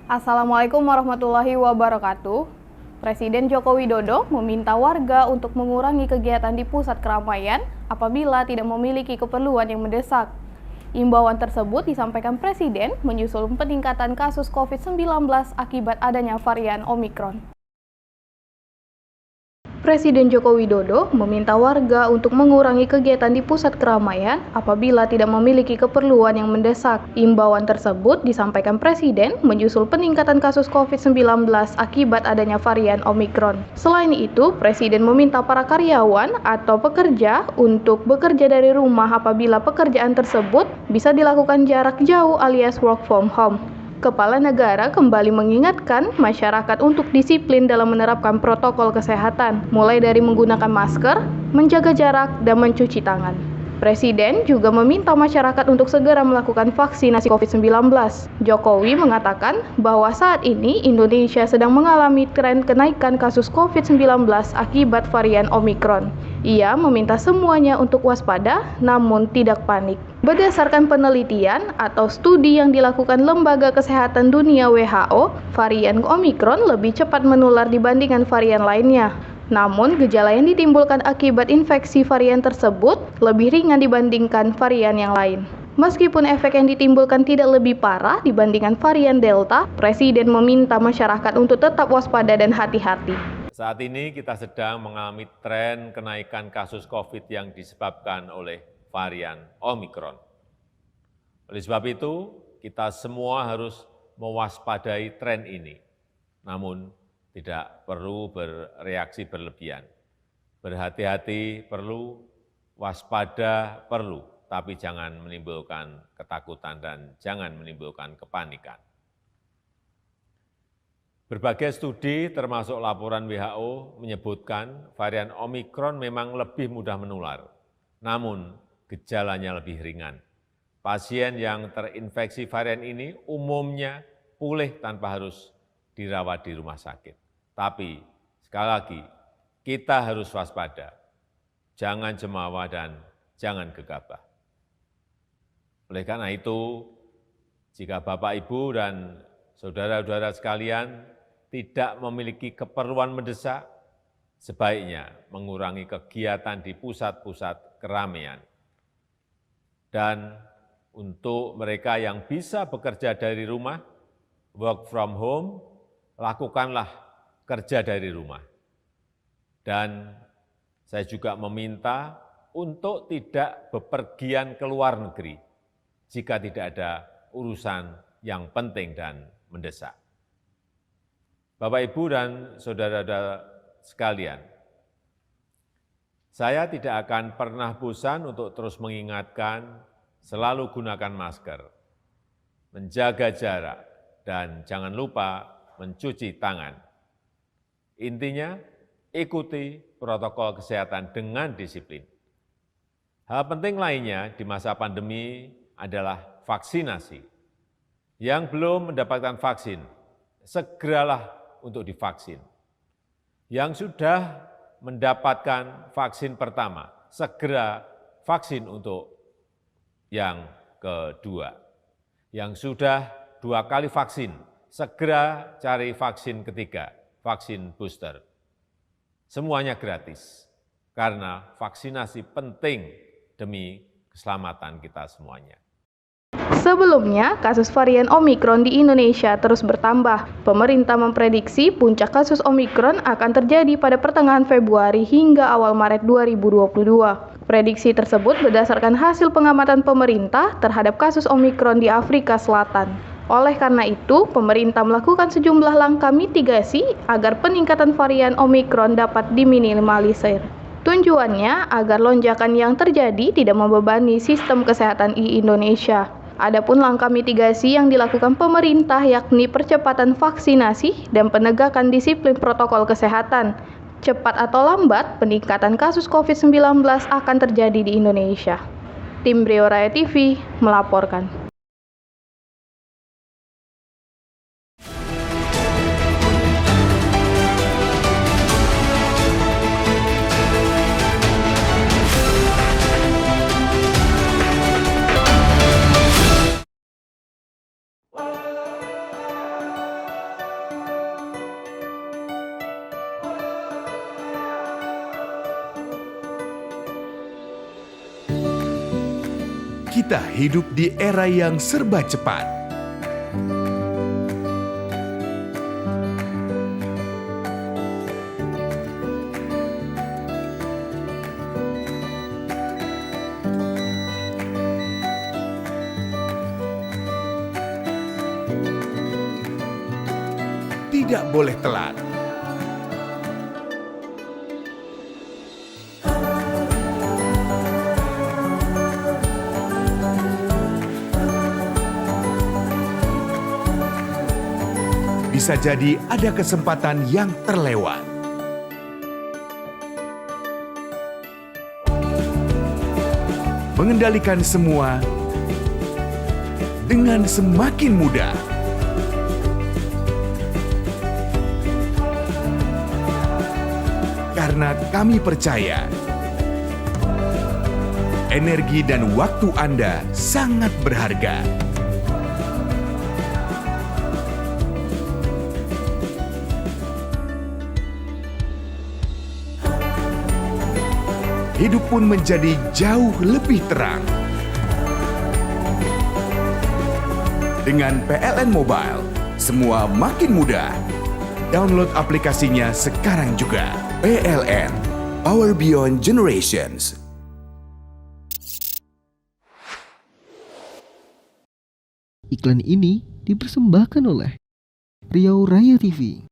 Assalamualaikum warahmatullahi wabarakatuh. Presiden Joko Widodo meminta warga untuk mengurangi kegiatan di pusat keramaian apabila tidak memiliki keperluan yang mendesak. Imbauan tersebut disampaikan Presiden menyusul peningkatan kasus COVID-19 akibat adanya varian Omikron. Presiden Joko Widodo meminta warga untuk mengurangi kegiatan di pusat keramaian apabila tidak memiliki keperluan yang mendesak. Imbauan tersebut disampaikan Presiden menyusul peningkatan kasus COVID-19 akibat adanya varian Omikron. Selain itu, Presiden meminta para karyawan atau pekerja untuk bekerja dari rumah apabila pekerjaan tersebut bisa dilakukan jarak jauh alias work from home. Kepala negara kembali mengingatkan masyarakat untuk disiplin dalam menerapkan protokol kesehatan, mulai dari menggunakan masker, menjaga jarak, dan mencuci tangan. Presiden juga meminta masyarakat untuk segera melakukan vaksinasi COVID-19. Jokowi mengatakan bahwa saat ini Indonesia sedang mengalami tren kenaikan kasus COVID-19 akibat varian Omikron. Ia meminta semuanya untuk waspada namun tidak panik. Berdasarkan penelitian atau studi yang dilakukan Lembaga Kesehatan Dunia WHO, varian Omikron lebih cepat menular dibandingkan varian lainnya. Namun, gejala yang ditimbulkan akibat infeksi varian tersebut lebih ringan dibandingkan varian yang lain. Meskipun efek yang ditimbulkan tidak lebih parah dibandingkan varian Delta, Presiden meminta masyarakat untuk tetap waspada dan hati-hati. Saat ini kita sedang mengalami tren kenaikan kasus COVID yang disebabkan oleh varian Omikron. Oleh sebab itu, kita semua harus mewaspadai tren ini. Namun, tidak perlu bereaksi berlebihan. Berhati-hati perlu, waspada perlu, tapi jangan menimbulkan ketakutan dan jangan menimbulkan kepanikan. Berbagai studi termasuk laporan WHO menyebutkan varian Omikron memang lebih mudah menular, namun gejalanya lebih ringan. Pasien yang terinfeksi varian ini umumnya pulih tanpa harus dirawat di rumah sakit. Tapi sekali lagi, kita harus waspada, jangan cemawa dan jangan gegabah. Oleh karena itu, jika Bapak, Ibu, dan saudara-saudara sekalian tidak memiliki keperluan mendesak, sebaiknya mengurangi kegiatan di pusat-pusat keramaian. Dan untuk mereka yang bisa bekerja dari rumah, work from home, lakukanlah kerja dari rumah. Dan saya juga meminta untuk tidak bepergian ke luar negeri jika tidak ada urusan yang penting dan mendesak. Bapak, Ibu, dan saudara-saudara sekalian, saya tidak akan pernah bosan untuk terus mengingatkan selalu gunakan masker, menjaga jarak, dan jangan lupa mencuci tangan. Intinya, ikuti protokol kesehatan dengan disiplin. Hal penting lainnya di masa pandemi adalah vaksinasi. Yang belum mendapatkan vaksin, segeralah untuk divaksin. Yang sudah mendapatkan vaksin pertama, segera vaksin untuk yang kedua. Yang sudah 2 kali vaksin, segera cari vaksin ketiga, vaksin booster. Semuanya gratis, karena vaksinasi penting demi keselamatan kita semuanya. Sebelumnya, kasus varian Omikron di Indonesia terus bertambah. Pemerintah memprediksi puncak kasus Omikron akan terjadi pada pertengahan Februari hingga awal Maret 2022. Prediksi tersebut berdasarkan hasil pengamatan pemerintah terhadap kasus Omikron di Afrika Selatan. Oleh karena itu, pemerintah melakukan sejumlah langkah mitigasi agar peningkatan varian Omikron dapat diminimalisir. Tujuannya agar lonjakan yang terjadi tidak membebani sistem kesehatan di Indonesia. Adapun langkah mitigasi yang dilakukan pemerintah yakni percepatan vaksinasi dan penegakan disiplin protokol kesehatan. Cepat atau lambat, peningkatan kasus COVID-19 akan terjadi di Indonesia. Tim Brio Raya TV melaporkan. Kita hidup di era yang serba cepat. Tidak boleh telat. Bisa jadi ada kesempatan yang terlewat. Mengendalikan semua dengan semakin mudah. Karena kami percaya, energi dan waktu Anda sangat berharga. Hidup pun menjadi jauh lebih terang. Dengan PLN Mobile, semua makin mudah. Download aplikasinya sekarang juga. PLN, Power Beyond Generations. Iklan ini dipersembahkan oleh Riau Raya TV.